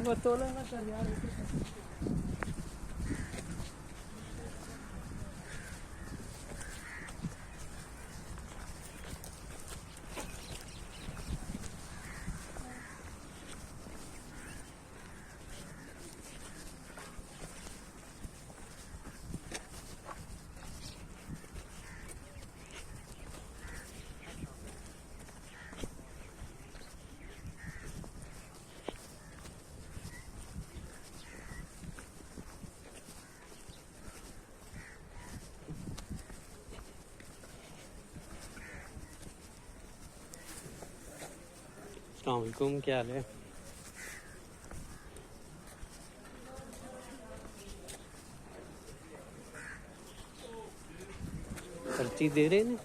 वो तोला ना कर यार। अस्सलामुअलैकुम, क्या हाल है? पर्ची दे रहे हैं।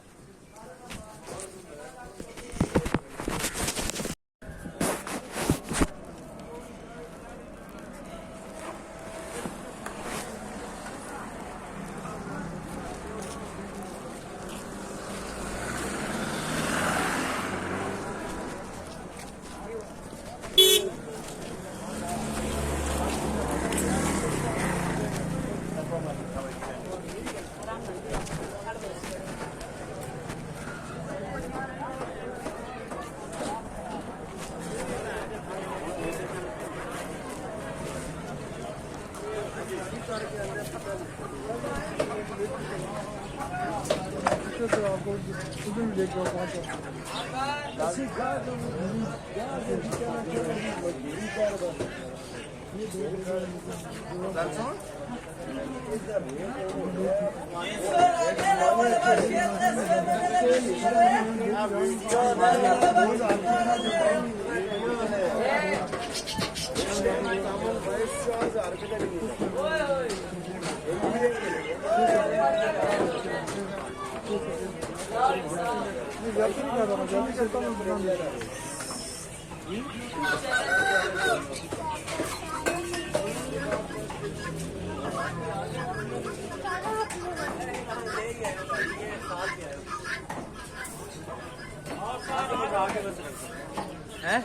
हैं?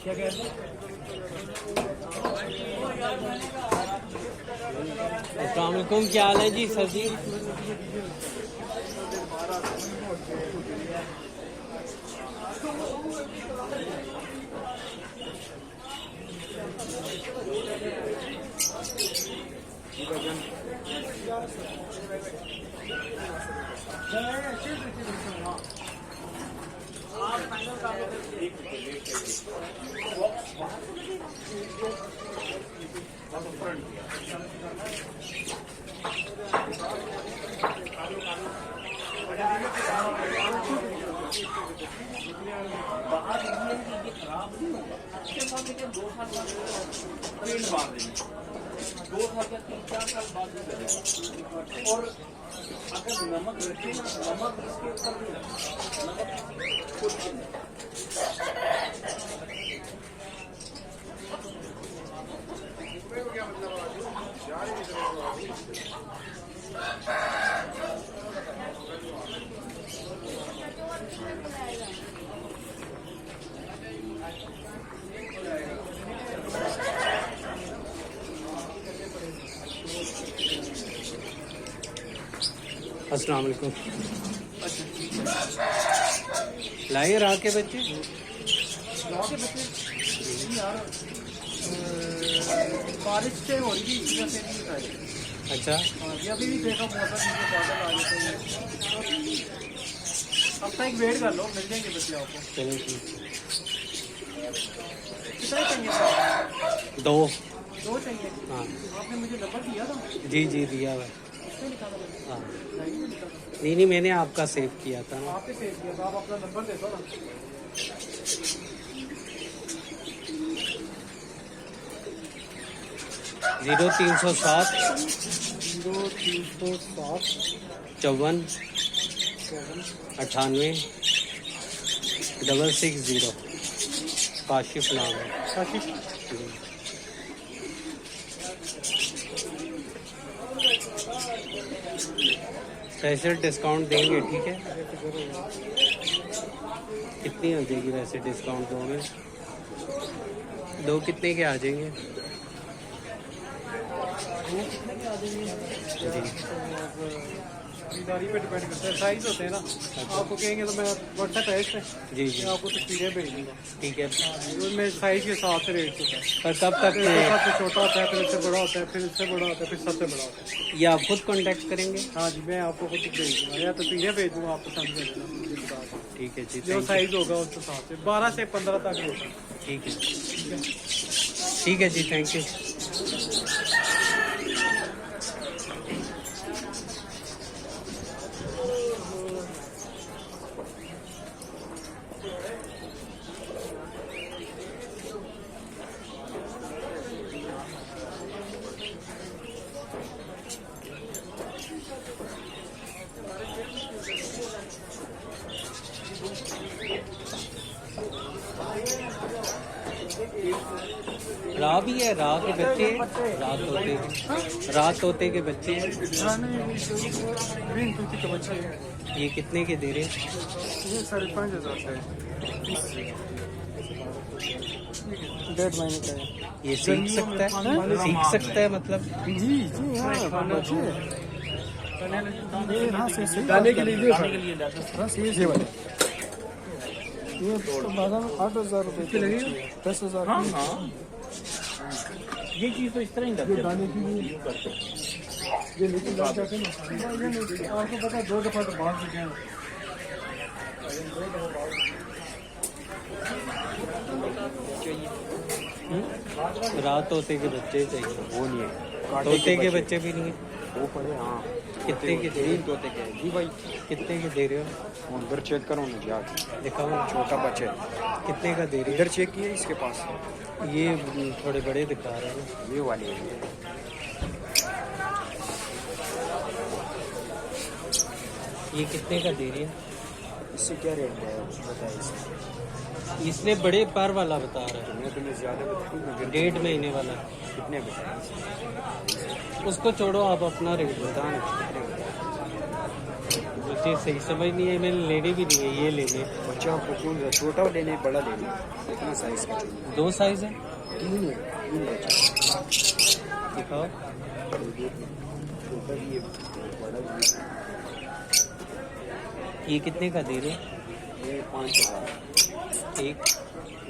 क्या कह रहे? अस्सलाम वालेकुम, क्या हाल है जी सर जी? और अगर नमक रखे ना, नमक इसके ऊपर नहीं लगता, नमक कुछ नहीं। अस्सलाम वालेकुम। लाइए रहा के बच्चे यार बारिश से हो रही थी, वजह से नहीं खाए। अच्छा, अभी भी देखो मौसम नीचे बादल आ जाते हैं। अब तक वेट कर लो, मिल जाएंगे बच्चे आपको। चलो ठीक। कितना चाहिए? दो चाहिए। हाँ आपने मुझे नंबर दिया था? जी जी दिया हुआ है। इसमें लिखा था? हाँ नहीं, नहीं मैंने आपका सेव किया था ना। आपने सेव किया था, आप अपना नंबर दे दो ना। 0307 0307 54 98 660 काशिफ नाम है। काशिफ। पैसे डिस्काउंट देंगे, ठीक है? कितनी हो जाएगी वैसे डिस्काउंट दोगे? दो कितने के आ जाएंगे? खरीदारी पे डिपेंड करता है, साइज होते हैं ना। आपको कहेंगे तो मैं व्हाट्सएप है इस पे, जी जी, मैं आपको तस्वीरें भेज दूँगा। ठीक है। उसमें साइज के हिसाब से रेट होता है। पर कब तक फिर इससे सबसे छोटा होता है, फिर इससे बड़ा होता है, फिर इससे बड़ा होता है, फिर सबसे बड़ा होता है। ये आप खुद कांटेक्ट करेंगे? हाँ जी, मैं आपको खुद भेज दूँगा या तस्वीरें भेज दूँगा, आप पसंद कर लेना, मुझे बता दें। ठीक है जी, जो thank you। साइज होगा उस हिसाब से 12 से 15 तक होगा। ठीक है, ठीक है जी, थैंक यू। रा भी है, रा के बच्चे, रात तोते के बच्चे हैं। ग्रीन तूती का बच्चा है। ये कितने के दे रहे हैं? ये 5,500 का है। 1.5 महीने का है। ये सीख सकता है, सीख सकता है मतलब? जी हाँ, बच्चे दाने के लिए बस ये वाले ये तो बाजार में 8,000 रुपए की लगेगी, 10,000। ये चीज तो इस तरह ही ये दाने की लिए ये लेकिन लग जाते हैं ना। आपको पता है 2 दफा तो बाहर से गए। रात तोते के बच्चे चाहिए। वो नहीं है, तोते के बच्चे भी नहीं है? वो पड़े। हाँ, कितने के दे रहे ग्रीन हो? तोते के जी भाई। कितने के दे रहे हो? उधर चेक करो ना जाके, दिखाओ ना। छोटा बच्चा है। कितने का दे रहे इधर चेक किया इसके पास, हो? ये थोड़े बड़े दिखा रहे हैं ना। ये वाली है। ये कितने का दे रही है? इससे क्या रेट है बताइए इससे। इसने बड़े पर वाला बता रहा है, मैं तुम्हें ज्यादा बताऊँ 1.5 महीने वाला। कितने बताए? उसको छोड़ो, आप अपना रेट बता ना। मुझे सही समझ नहीं है, मैंने लेने भी नहीं है, ये लेने। बच्चा आपको कौन सा छोटा लेने बड़ा लेने? कितना साइज का चाहिए? 2 साइज है, 3 है, 3 बच्चा। दिखाओ। छोटा भी है, बड़ा भी है। ये कितने का दे रहे हो? ये 5,000। एक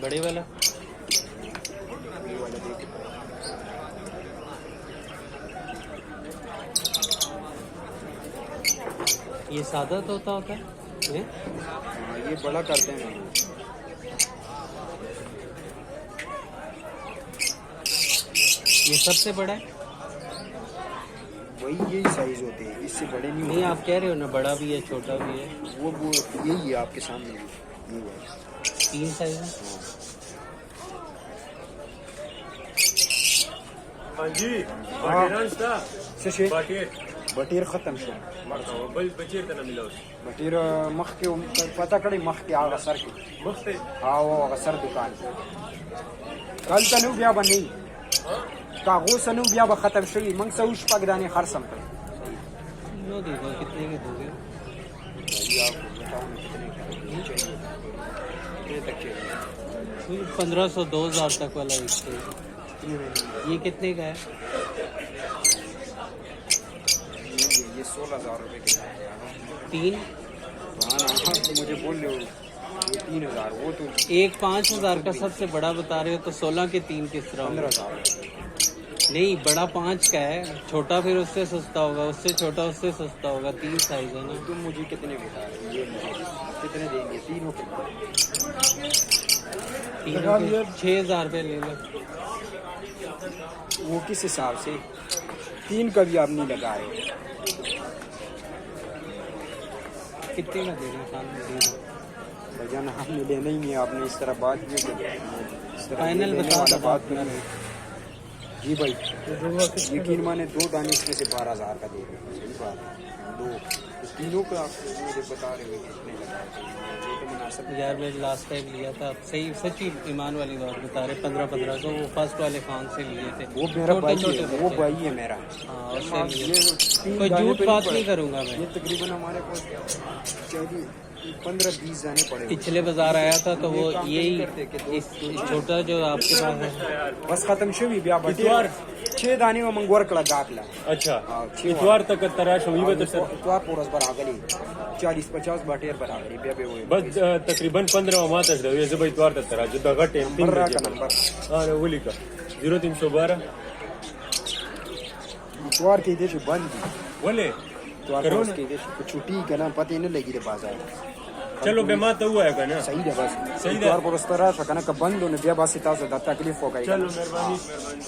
बड़े वाला। ये वाला देखिए, ये सादा तोता होता है? हाँ, ये बड़ा करते हैं। ये सबसे बड़ा है? वही यही साइज होते हैं, इससे बड़े नहीं नहीं, आप कह रहे हो ना बड़ा भी है छोटा भी है। वो यही है आपके सामने भी, ये है। 3 साइज है। हाँ जी, से बटीर खत्म शो बटीर मख के पता कड़ी मख के आगा सर के हाँ वो आगा सर दुकान कल तनु बिया बनी कागो सनु बिया ब खत्म शो मंग सऊश पगदाने हर सम पे लो देखो कितने के दोगे? भाई आप बताओ ना कितने चाहिए, कितने तक चाहिए? 1500 2000 तक वाला एक है। ये कितने का है? ये 16,000 रुपए के है। 3। हाँ ना हाँ, तो मुझे बोल रहे हो ये 3,000 वो तो एक 5,000 का सबसे बड़ा बता रहे हो, तो 16 के 3 किस तरह होंगे? 15,000 नहीं, बड़ा 5 का है, छोटा फिर उससे सस्ता होगा, उससे छोटा उससे सस्ता होगा। 3 साइज है ना। तुम मुझे कितने बता रहे हो? ये मुझे कितने देंगे? 3 के 6,000 रुपये ले लो। वो किस हिसाब से 3 का भी आप नहीं लगा रहे? कितने का दे रहे हो? सामने दे दो। भजन हमने लेना ही नहीं, आपने इस तरह बात की। फाइनल बता दो। बात नहीं। जी भाई यकीन माने 2 दाने इसमें से 12,000 का दे रहे हैं। सही बात है, 2 तो तीनों का आप मुझे बता रहे हो कितने लगा है, ये तो मुनासिब है। यार मैं लास्ट टाइम लिया था, सही सच्ची ईमान वाली बात बता रहे, 15-15 को वो फर्स्ट वाले खान से लिए थे। वो मेरा भाई छोटे है, वो बच्चे। भाई है मेरा। हाँ उससे लिए। ये 3 कोई दाने झूठ तो बात पड़े। नहीं करूंगा मैं। ये तकरीबन हमारे पास 15-20 दाने पड़े हुए। पिछले बाजार आया था तो वो ये काम यही करते कि इस छोटा जो आपके पास है बस खत्म शुभी ब्याह बटे 6 दाने में मंगवार कड़ा दाखला। अच्छा हाँ, इतवार तक तराश हुई वे तो सर इतवार पोरस बरागली 40-50 बाटेर बरागली ब्याह हुए बस तकरीबन 15 माह तक रहे जब इतवार तक तराश जो दगा टेम 3 नंबर बजे का नंबर हाँ वोली का 0312 इतवार के देश बंद थी। बोले इतवार करो पोरस ना। के देश छुट्टी करना पता ही नहीं लगी रे बाजार। चलो बेमा तो हुआ है ना सही है बस सही है। इतवार पोरस तरह सकना का बंद होने ब्याह बासी तासे दा तकलीफ हो गई। चलो मेहरबानी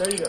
सही है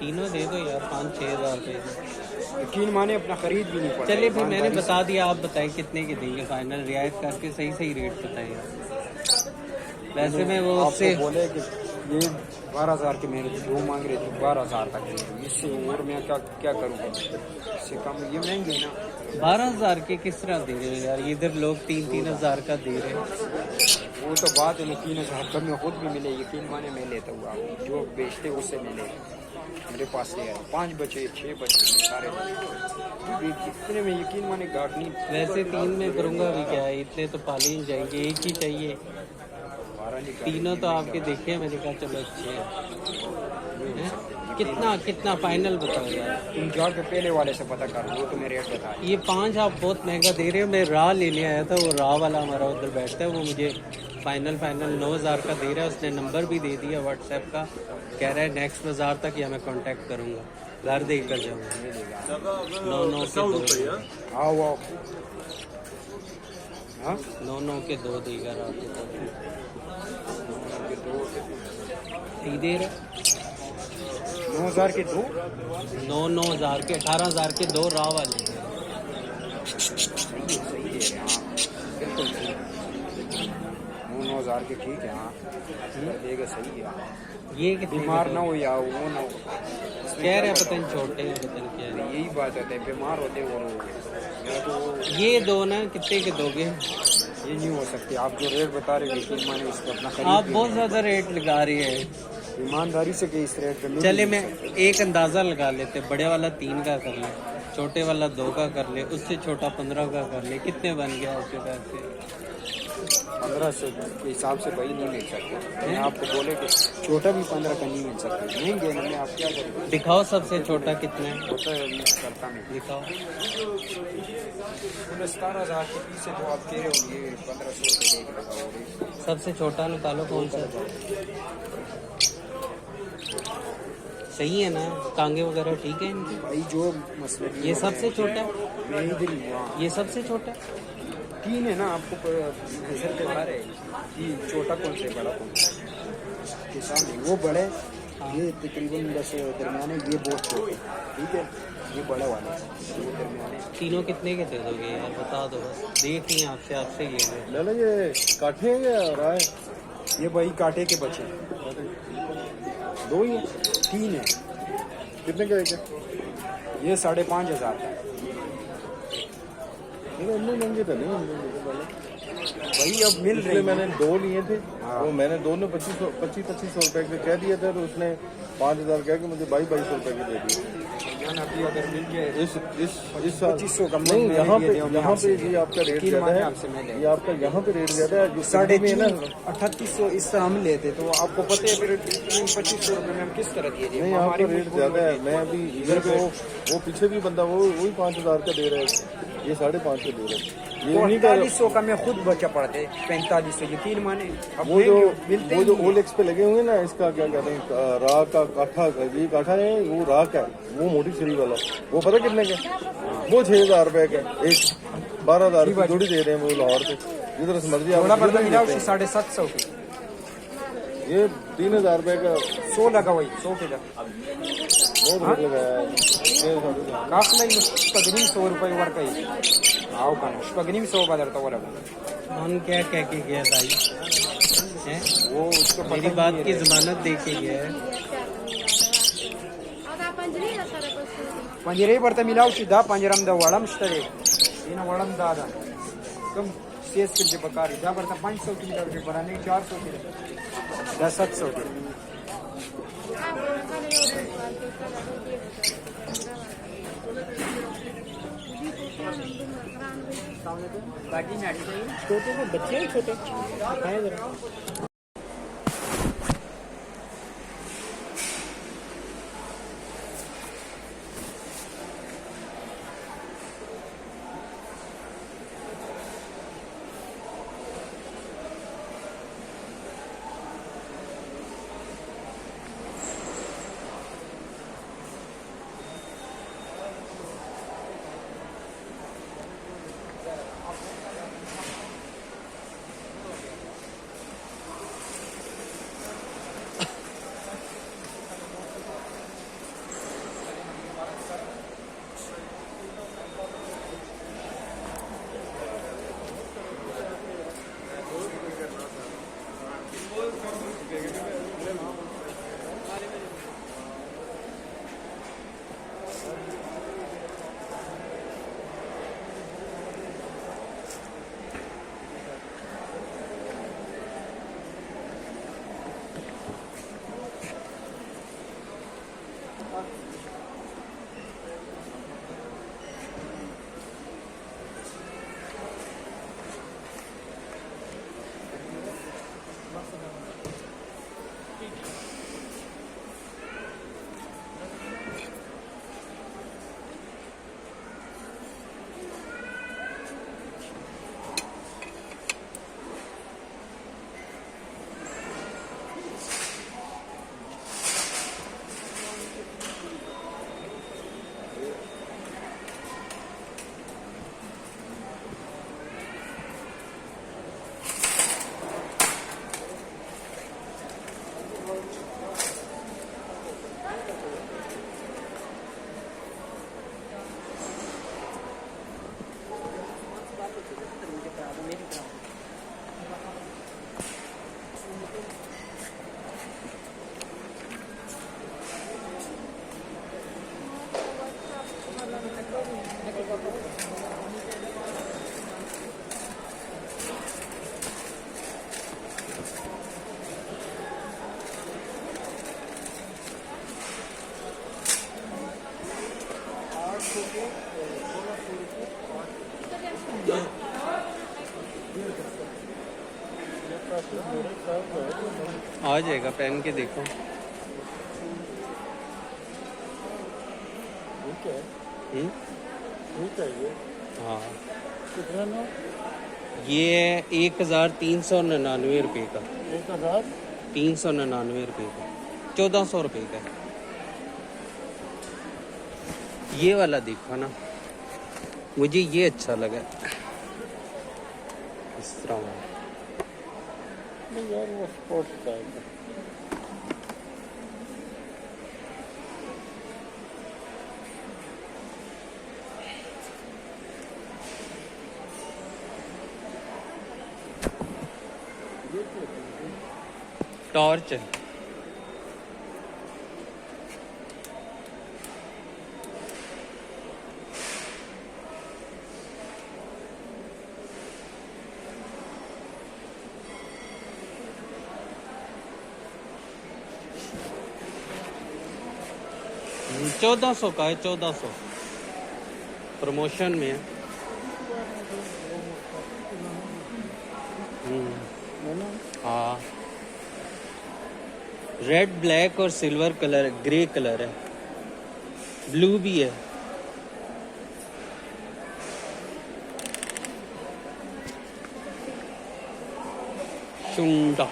तीनों दे दो यार, 5-6 हज़ार रुपये। यकीन माने अपना खरीद भी नहीं पड़ा। चलिए फिर मैंने बता दिया, आप बताएं कितने की देंगे फाइनल, रियायत करके सही सही रेट बताइए। वैसे मैं वो आपको उससे बोले कि ये 12,000 के मेरे जो मांग रहे थे 12,000 तक के, इससे और मैं क्या क्या करूँगा, इससे कम ये महंगे ना। 12,000 के किस तरह दे रहे हो यार, इधर लोग 3-3 हज़ार का दे रहे हैं। वो तो बात है, 3,000 कम में खुद भी मिले, यकीन माने मैं लेता हुआ जो बेचते उससे मिले। मेरे पास से 5 बचे 6 बचे सारे कितने में यकीन माने गाड़नी वैसे 3 में करूँगा भी क्या है, इतने तो पाले ही जाएंगे, एक ही चाहिए। 12 निकाल। तीनों तो आपके देखे हैं, मैंने कहा चलो अच्छे हैं। हैं? कितना फाइनल बताओ यार। तुम जाके पहले वाले से पता कर, वो तुम्हें रेट बता। ये 5 आप बहुत महंगा दे रहे हो। मैं रा लेने आया था, वो रा वाला हमारा उधर बैठता है, वो मुझे फाइनल 9,000 का दे रहा है। उसने नंबर भी दे दिया व्हाट्सएप का, कह रहा है नेक्स्ट बाजार तक या मैं कांटेक्ट करूंगा, घर देख कर जाऊंगा। 9 के 2 आओ आओ हाँ 9 के 2 देगा रात को। ती दे रहा 9,000 के 2 9,000 के 18,000 के 2 रा वाले। सही दे रहे हैं हाँ बिल्कुल ठीक। 9,000 के ठीक है हाँ देगा सही है। ये कितने बीमार के ना दो? हो या वो ना हो। कह रहे हैं पता नहीं छोटे हैं, पता नहीं क्या है। यही बात होता है, बीमार होते वो लोग। मैं तो ये 2 ना कितने के दोगे? ये नहीं हो सकते, आप जो रेट बता रहे हो यकीन माने इसको अपना आप खरीद बहुत ज्यादा रेट लगा रही है। ईमानदारी से कि इस रेट पे मिल चले नहीं मैं सकते। एक अंदाजा लगा लेते, बड़े वाला 3 का कर ले, छोटे वाला 2 का कर ले, उससे छोटा 15 का कर ले, कितने बन गया आपके पैसे? 1500 के हिसाब से भाई नहीं मिल सकते। मैं आपको बोले कि छोटा भी 15 का नहीं मिल सकता, महंगे ना मैं आप क्या करूँ। दिखाओ सबसे छोटा कितना है, होता है अभी करता नहीं। दिखाओ। 17,000 के पीछे तो आप कह रहे होंगे 1,500 रुपये देख लगाओ। सबसे छोटा निकालो कौन सा, सही है ना? टांगे वगैरह ठीक है इनकी? भाई जो मसले ये सबसे छोटा, मैं इधर ही हुआ ये सबसे छोटा। 3 है ना आपको नजर के बाहर है कि छोटा कौन से बड़ा कौन सा के सामने वो बड़े ये तकरीबन 10 दरमियाने ये बहुत छोटे ठीक है ये बड़ा वाला वो दरमियाने तीनों कितने के दे दोगे यार, बता दो बस, देख लिए आपसे आपसे ही लेंगे। ले ये काठे हैं या राय ये भाई कांटे के बचे 2 ही हैं? 3 है कितने का है ये 5,500 का इतने महंगे तो नहीं भाई अब मिल रही है। मैंने 2 लिए थे हाँ। वो मैंने दोनों 2500 रुपए के कह दिए थे तो उसने 5,000 कह के मुझे 2200 रुपए के दे दिए। यानी अभी अगर मिल जाए इस साल 2500 का नहीं, मैंने यहाँ दिए पे थे, और यहाँ आपसे पे ये आपका रेट यकीन ज्यादा माने है, आपसे मैं ले ये आपका यहाँ पे रेट ज्यादा है जो 3,500 ना 3,800 इस तरह हम लेते तो आपको पता है फिर 2500 रुपए में हम किस तरह दिए थे नहीं आपका रेट ज्यादा है। मैं अभी इधर पे वो पीछे भी बंदा वही 5,000 का दे रहा है, ये 550 दे रहा है। ये नहीं का 4,500 का मैं खुद बचा पड़ते 4500 यकीन माने अब वो जो मिलते वो जो ओलेक्स पे लगे हुए ना इसका क्या कहते हैं राग का काठा ये काठा है वो राग है वो मोटी छुरी वाला वो पता कितने का वो 6,000 रुपए का एक 12,000 की जोड़ी दे रहे हैं वो लाहौर से जिधर से मर्जी आप थोड़ा जिधर बड़ा भी मिला लेते हैं। 750 की ये 3,000 रुपए का 100 लगा वही 100 के लगा बहुत रेट लगाया है। काफला ही तकरीबन 100 रुपए वर्क है आओ का शपगनीम 100 बदर तो वाला कौन क्या कह के गया भाई हैं? वो उसको पता मेरी ही बात नहीं की है। जमानत दे के गया है। पंजरे बरते मिलाओ शी दा पंजरम दा वड़म स्टरे इन वड़म दादा कम सेस के बकारी दा बरता 500 की मिलाओ के बनाने 400 की 700 की बाकी नाटी चाहिए छोटे को बच्चे हैं छोटे दिखाएं जरा आ जाएगा, पहन के देखो। ठीक है हम्म? ठीक है ये हाँ, कितना ना ये 1399 रुपये का, 1000 399 रुपये का, 1400 रुपये का। ये वाला देखो ना, मुझे ये अच्छा लगा, इस तरह वाला। नहीं यार वो स्पोर्ट्स टाइप है। टॉर्च है। चौदह सौ का है, 1400 प्रमोशन में है। है ना हाँ, रेड, ब्लैक और सिल्वर कलर, ग्रे कलर है, ब्लू भी है। चुंडा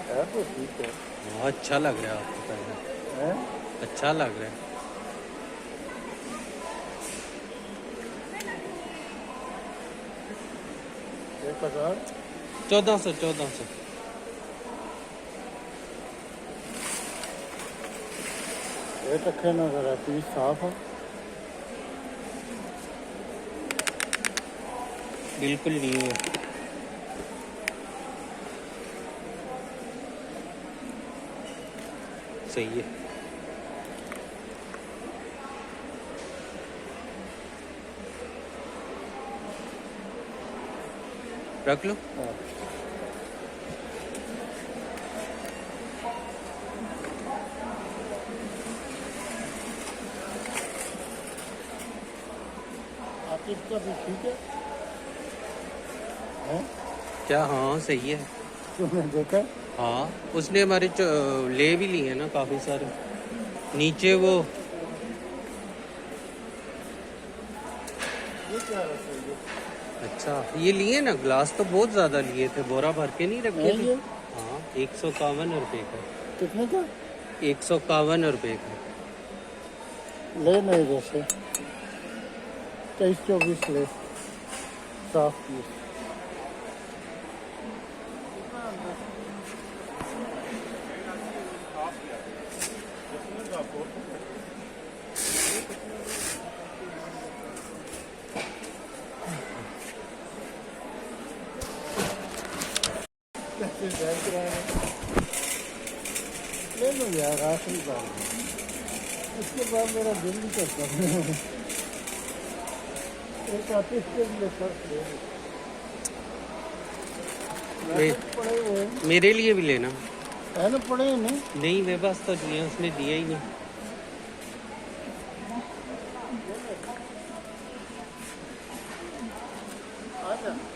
है तो ठीक है बहुत अच्छा लग रहा है आपको पहना, हैं? अच्छा लग रहा है। एक 1000 1400 ये रखे ना जरा पीस साफ है बिल्कुल न्यू है। सही है। रख लो। आतिफ का भी ठीक है, हैं? क्या? हाँ सही है। तुमने देखा? हाँ उसने हमारे ले भी लिए ना काफ़ी सारे। नीचे वो ये क्या रखा है? अच्छा ये लिए ना, ग्लास तो बहुत ज़्यादा लिए थे, बोरा भर के नहीं रखे है थे। ये? हाँ 151 रुपये का। कितने का? 151 रुपये का। ले नहीं जैसे 23-24 ले साफ पीस। ले लो यार, आखिरी बार उसके बाद मेरा दिल नहीं करता। एक आतिफ के लिए शर्ट ले लो। पड़े हुए हैं, मेरे लिए भी लेना। है ना, पड़े हैं नहीं? नहीं मेरे पास तो दिए, उसने दिया ही नहीं।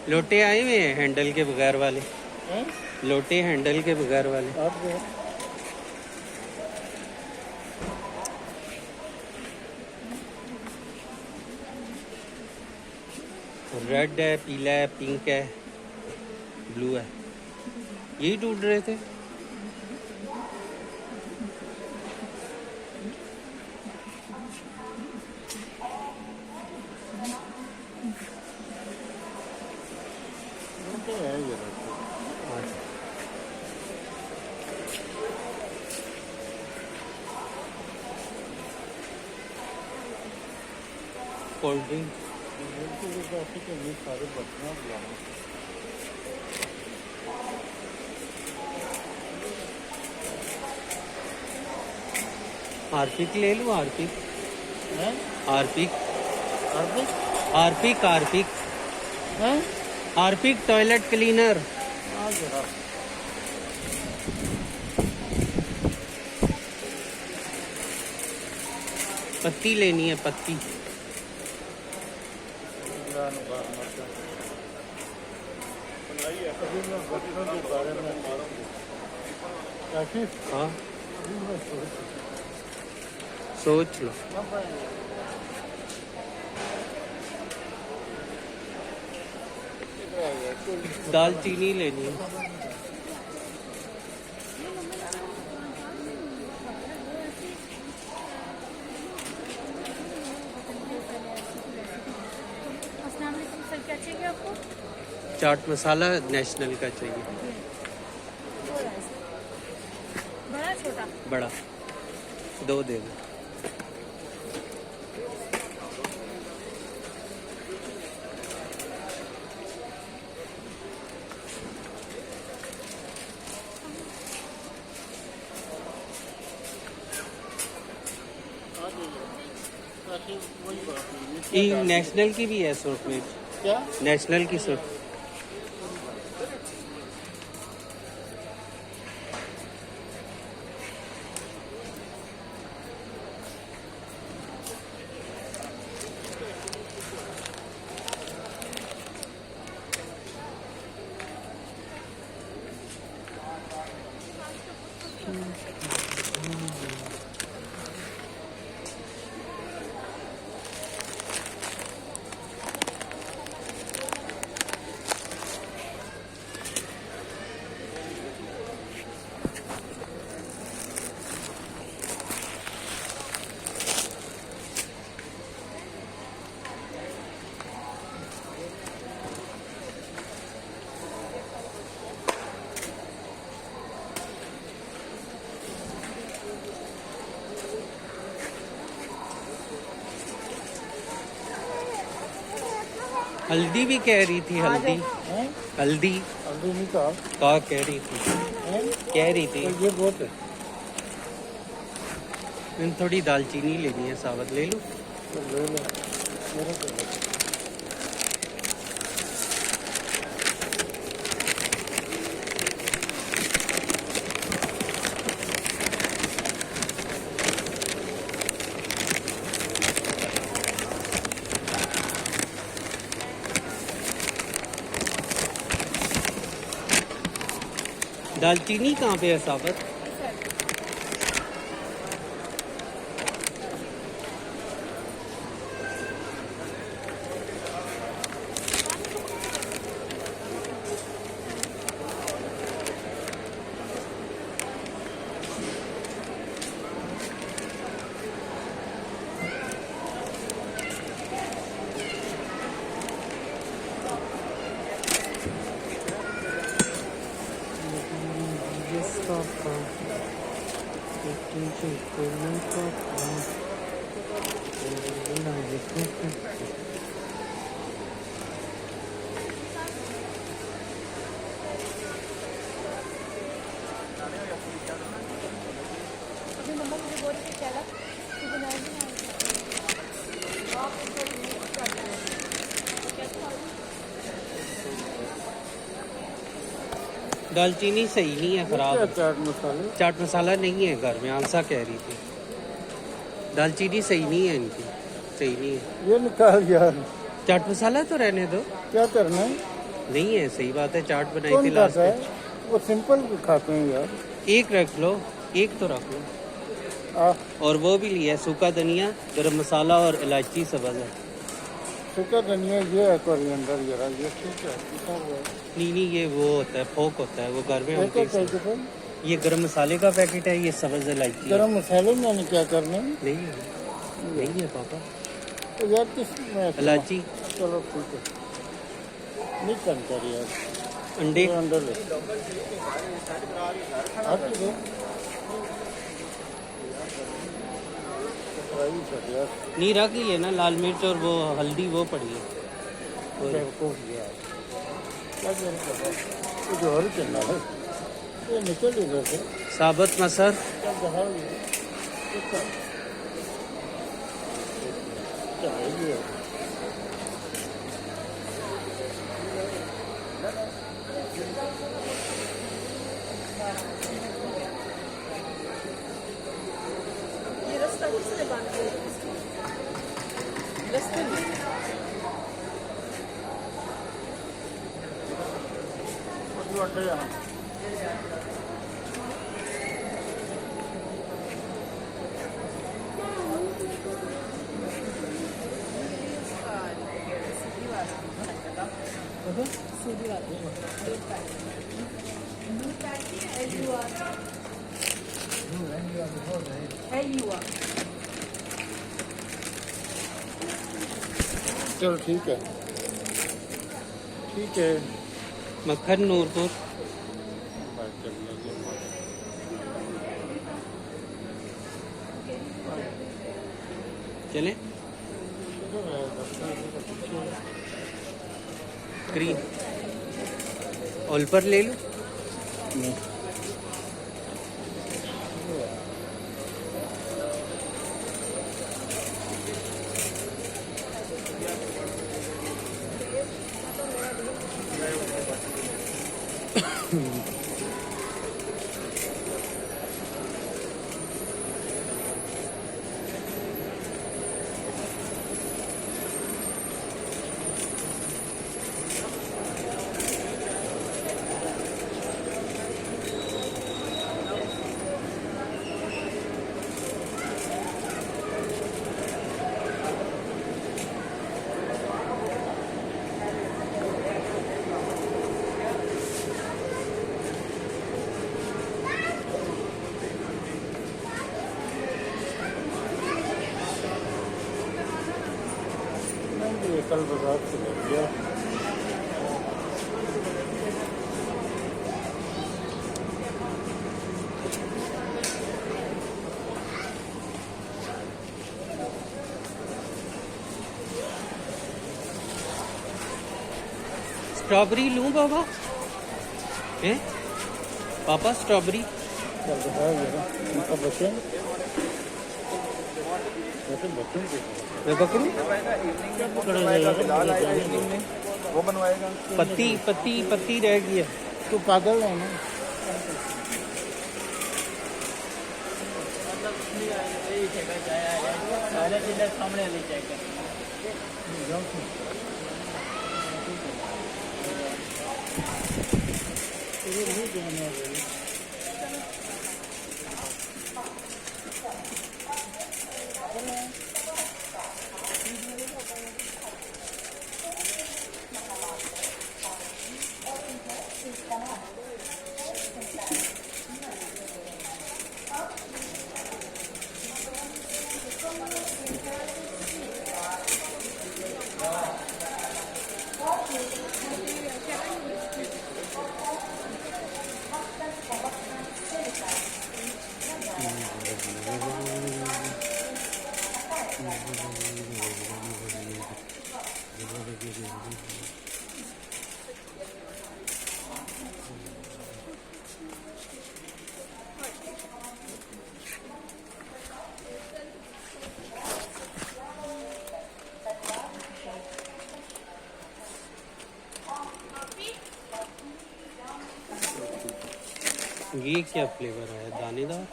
लोटे आए हुए हैं हैंडल के बगैर वाले। हैं? लोटे हैंडल के बगैर वाले। आप जो रेड है, पीला है, पिंक है, ब्लू है। यही ढूंढ रहे थे। तो है ये रखो। Cold drink. के लिए सारे बर्तन बुलाना। हार्पिक ले लूँ? हार्पिक। हैं? हार्पिक। हार्दिक? हार्पिक। हार्पिक। हैं? Harpic toilet cleaner. आ जरा। पत्ती लेनी है, पत्ती। अभी मैं बर्तनों के बारे में काफी हाँ मैं सोच लो। दालचीनी लेनी है। सर क्या चाहिए आपको? चाट मसाला नेशनल का चाहिए। बड़ा छोटा? बड़ा 2 दे दो। वही बात है। ये नेशनल की भी है सूट में। क्या? नेशनल की सूट। हल्दी भी कह रही थी, हल्दी हैं? हल्दी हल्दी नहीं कहा का कह रही थी, हैं? कह रही थी। तो ये बहुत है, मैंने थोड़ी दालचीनी लेनी है, साबुत ले लूँ। तो ले लो मेरे को दे। दालचीनी कहाँ पे है साबुत? अभी मम्मा मुझे बोल रही थी क्या कि बनाएगी ना। दालचीनी सही नहीं है, खराब क्या है। चाट मसाले चाट मसाला नहीं है घर में, आंसा कह रही थी। दालचीनी सही नहीं है इनकी, सही नहीं है। ये निकाल यार, चाट मसाला तो रहने दो, क्या करना है? नहीं है, सही बात है। चाट बनाई कौन थी लास्ट खाता है? में। वो सिंपल खाते हैं यार। एक रख लो, एक तो रख लो। आ और वो भी लिया है, सूखा धनिया, गरम मसाला और इलायची सब्ज़ है। सूखा धनिया ये है, कोरिएंडर जरा ये ठीक है, पिसा हुआ है। नहीं, ये वो होता है, फोक होता है, वो घर में हम एक एक पीसते हैं। पैकेट है। ये गरम मसाले का पैकेट है, ये सब्ज़ इलायची है। गरम मसाले मैंने क्या करना है? नहीं है पापा, तो यार किस में इलायची, चलो ठीक है, नहीं कम कर यार। अंडे, ये अंडर ले हट दे, फ्राई कर यार। नहीं रख लिए ना, लाल मिर्च और वो हल्दी वो पड़ी है। बेवकूफ यार, क्या कर कुछ और करना है, ये निकल इधर से। साबुत मसर, क्या दिखाओ ये? चलेगी यार। ये रास्ता किसने बांध दिया? रास्ते में जो अंडे यहाँ चल ठीक है, ठीक है। मक्खन नूरपुर। बात कर लेंगे। चले क्रीम ऑल पर ले लो। ये कल बाजार से ले लिया। स्ट्रॉबेरी लूं बाबा? हैं पापा स्ट्रॉबेरी? चल बताओ जरा इनका बच्चे मैं पकड़ूं? वो बनवाएगा। पत्ती पत्ती पत्ती रह गई है। तू पागल है ना ये क्या फ्लेवर है? दानेदार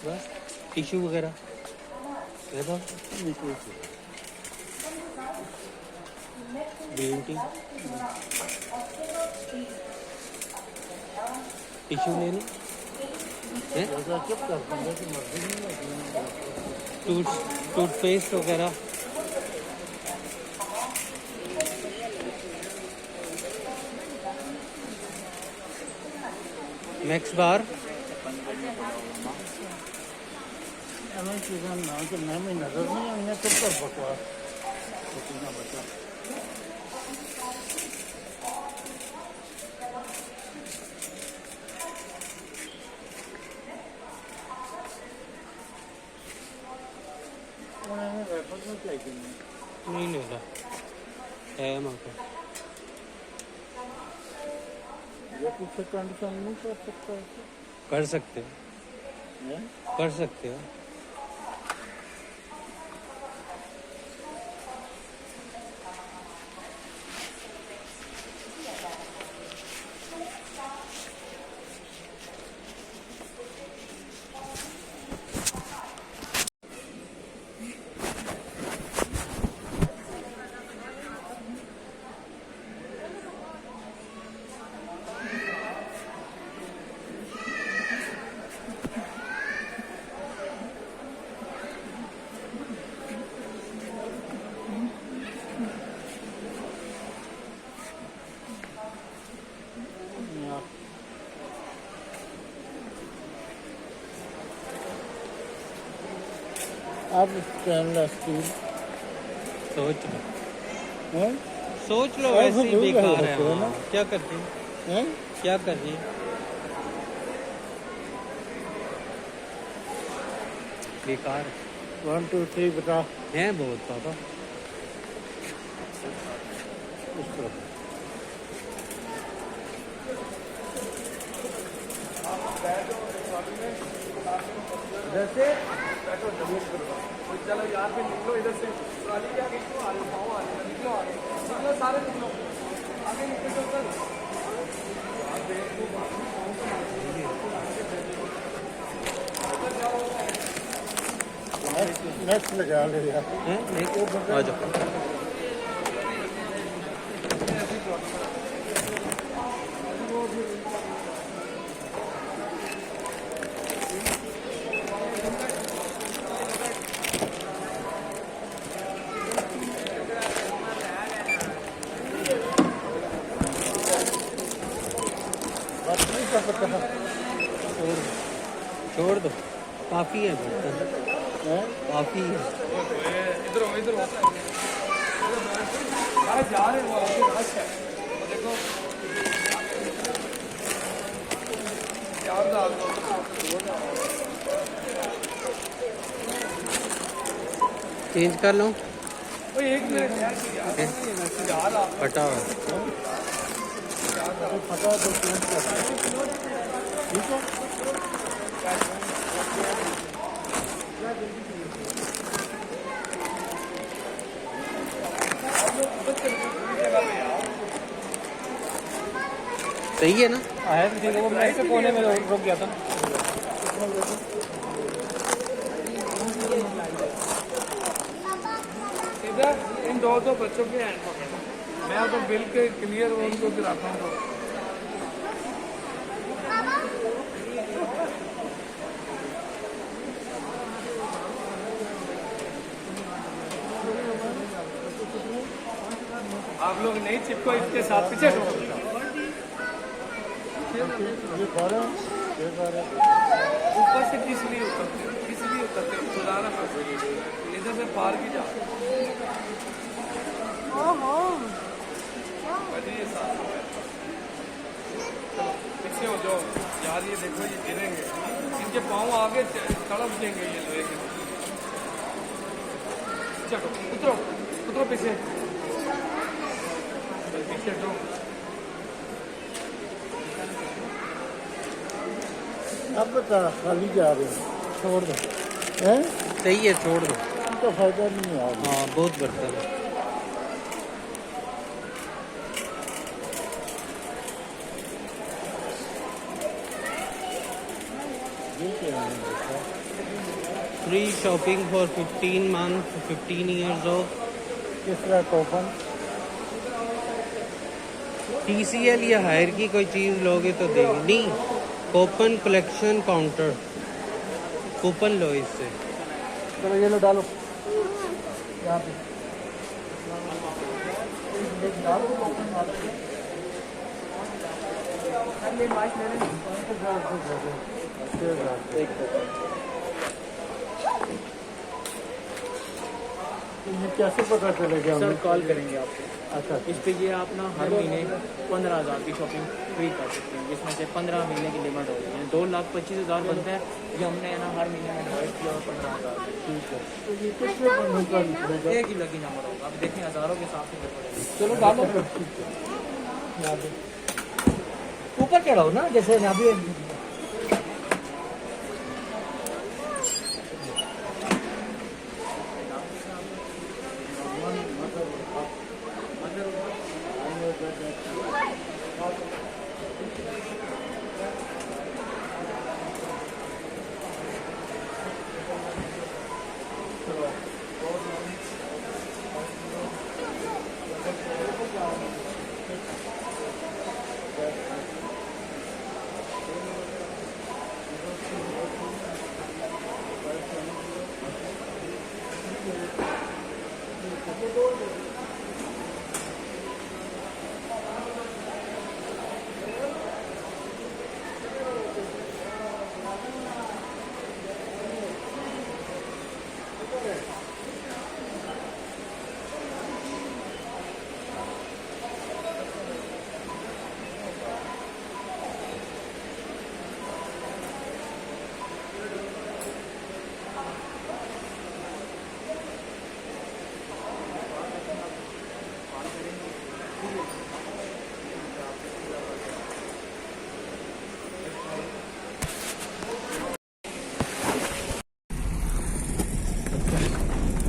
बस टिश्यू वगैरह ग्रीन टी टिश्यू लेने टूथपेस्ट वगैरह मैक्स बार हमें चीज़ें ना कि नाम ही नजर नहीं आने कब तक बकवास कितना बचा उन्होंने रेफर में क्या किया नहीं लेगा है मौका ये कुछ कंडीशन नहीं कर सकता है कर सकते हो हैं? कर सकते हो आप स्टेनलेस स्टील सोच लो हैं सोच लो और वैसे ही हम बेकार है रखते हैं ना। क्या कर रही है हैं क्या कर रही है बेकार 1 2 3 बता है बहुत पापा इस तरफ जैसे चलो यार फिर निकलो इधर से ट्रॉली के आगे क्यों आ रहे हो आ रहे निकलो आगे निकलो सारे निकलो आगे निकलो सर नेक्स्ट लगा ले यार हैं नहीं आ जाओ छोड़ दो काफी है बर्तन काफी है इधर जा रहे हो रश है देखो यार चेंज कर लो एक मिनट यार, फटा हुआ फटा तो चेंज कर ठीक है। सही है ना? है तो ठीक है, वो मैं ऐसे कोने में रुक गया था। इधर इन दो बच्चों के हैंड पकड़ना, मैं तो बिल के क्लियर उनको गिराता हूँ। आप लोग नहीं चिपको इसके साथ, पीछे ऊपर से इसलिए उतरते खुदारा इधर से पार की जा। पीछे हो जाओ यार, ये देखो ये गिरेंगे, इनके पाँव आगे तड़प देंगे ये लोहे के। चलो उतरो उतरो पीछे पीछे हटो। अब बता खाली जा रहे हैं, छोड़ दो हैं, सही है, छोड़ दो। उनका फायदा नहीं है। हाँ बहुत बर्तन है। Free shopping for 15 months 15 years old। किस तरह टोकन TCL या हायर की कोई चीज़ लोगे तो देगी नहीं। कूपन कलेक्शन काउंटर, कूपन लो इससे। चलो ये लो डालो यहाँ पे। ये कैसे पता चलेगा? सर कॉल करेंगे आपको। अच्छा इस पे ये आप ना हर महीने 15,000 की शॉपिंग फ्री कर सकते हैं, जिसमें से 15 महीने की लिमिट होती है। 2,25,000 बनता है, ये हमने ना हर महीने में डिवाइड किया और 15,000। ठीक है, तो ये कितने बनने का निकलेगा? एक ही लकी नंबर होगा, अब देखें हज़ारों के साथ में पड़ेगा। चलो डालो ऊपर चढ़ाओ ना, जैसे यहाँ भी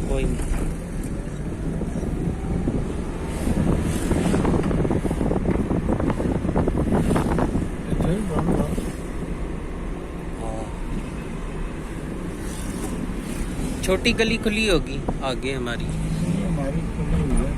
कोई नहीं। छोटी गली खुली होगी आगे हमारी। हमारी खुली हुई है।